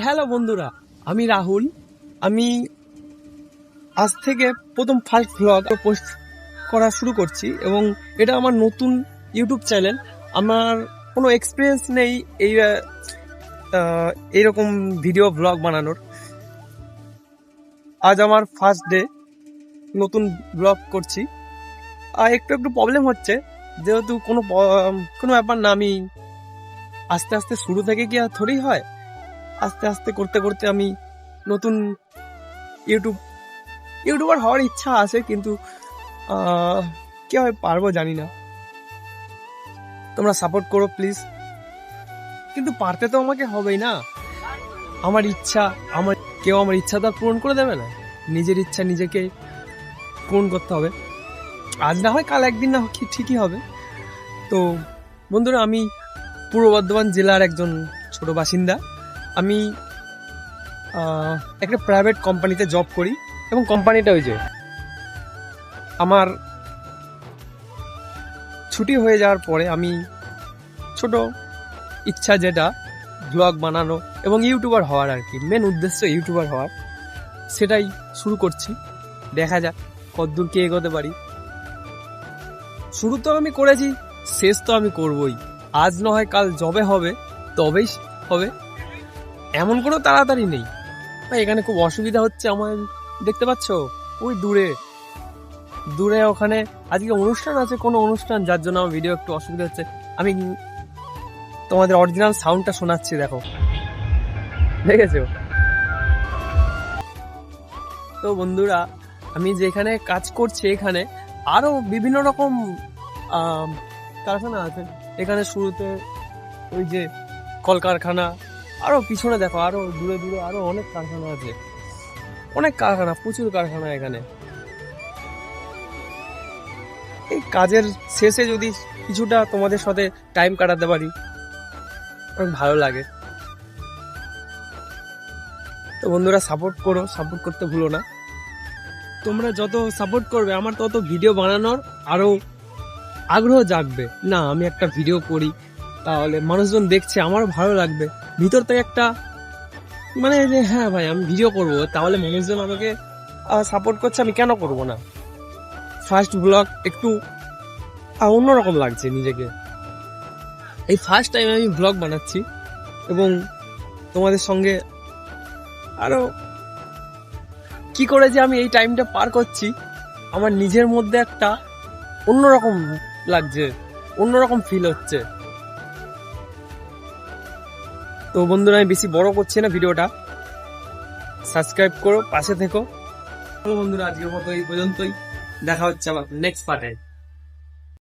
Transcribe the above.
Hello বন্ধুরা, আমি রাহুল। আমি আজ থেকে প্রথম ফার্স্ট ভ্লগ পোস্ট করা শুরু করছি এবং এটা আমার নতুন ইউটিউব চ্যানেল। আমার কোনো এক্সপিরিয়েন্স নেই এইরকম ভিডিও ব্লগ বানানোর। আজ আমার ফার্স্ট ডে, নতুন ব্লগ করছি। আর একটু একটু প্রবলেম হচ্ছে, যেহেতু কোনো ব্যাপার না। আমি আস্তে আস্তে শুরু থেকে কি আর থোড়ি হয়, আস্তে আস্তে করতে করতে আমি নতুন ইউটিউবার হওয়ার ইচ্ছা আছে, কিন্তু কিভাবে পারবো জানি না। তোমরা সাপোর্ট করো প্লিজ। কিন্তু পারতে তো আমাকে হবেই না। আমার ইচ্ছা, কেউ আমার ইচ্ছা তো পূরণ করে দেবে না। নিজের ইচ্ছা নিজেকে পূরণ করতে হবে। আজ না হয় কাল একদিন না ঠিকই হবে। তো বন্ধুরা, আমি পূর্ব বর্ধমান জেলার একজন ছোট বাসিন্দা। আমি একটা প্রাইভেট কোম্পানিতে জব করি এবং কোম্পানিটা ওই যে আমার ছুটি হয়ে যাওয়ার পরে আমি ছোট ইচ্ছা, যেটা ব্লগ বানানো এবং ইউটিউবার হওয়ার, আর কি মেন উদ্দেশ্য ইউটিউবার হওয়ার, সেটাই শুরু করছি। দেখা যাক কতদূর কে এগোতে পারি। শুরু তো আমি করেছি, শেষ তো আমি করবই। আজ না হয় কাল জবে হবে, তবেই হবে, এমন কোনো তাড়াতাড়ি নেই। এখানে খুব অসুবিধা হচ্ছে আমার, দেখতে পাচ্ছ ওই দূরে ওখানে আজকে অনুষ্ঠান আছে, কোনো অনুষ্ঠান, যার জন্য আমার ভিডিও একটু অসুবিধা হচ্ছে। আমি তোমাদের অরিজিনাল সাউন্ডটা শোনাচ্ছি, দেখো, দেখেছো? তো বন্ধুরা, আমি যেখানে কাজ করছি এখানে আরো বিভিন্ন রকম কারখানা আছে। এখানে শুরুতে ওই যে কলকারখানা, আরো পিছনে দেখো আরো দূরে দূরে আরো অনেক কারখানা আছে, অনেক কারখানা, প্রচুর কারখানা এখানে। এই কাজের শেষে যদি কিছুটা তোমাদের সাথে টাইম কাটাতে পারি, অনেক ভালো লাগে। তো বন্ধুরা, সাপোর্ট করো, সাপোর্ট করতে ভুলো না। তোমরা যত সাপোর্ট করবে আমার তত ভিডিও বানানোর আরো আগ্রহ জাগবে। না, আমি একটা ভিডিও করি, তাহলে মানুষজন দেখছে, আমারও ভালো লাগবে। ভিতর থেকে একটা মানে যে হ্যাঁ ভাই, আমি ভিডিও করব, তাহলে মানুষজন আমাকে সাপোর্ট করছে, আমি কেন করব না। ফার্স্ট ব্লগ একটু অন্যরকম লাগছে নিজেকে। এই ফার্স্ট টাইম আমি ব্লগ বানাচ্ছি এবং তোমাদের সঙ্গে আরো কি করে যে আমি এই টাইমটা পার করছি, আমার নিজের মধ্যে একটা অন্যরকম লাগছে, অন্যরকম ফিল হচ্ছে। তো বন্ধুরা, আমি বেশি বড় করছি না ভিডিওটা, সাবস্ক্রাইব করো, পাশে থেকো। বন্ধুরা, আজকের মতো এই পর্যন্তই, দেখা হচ্ছে আবার নেক্সট পার্টে।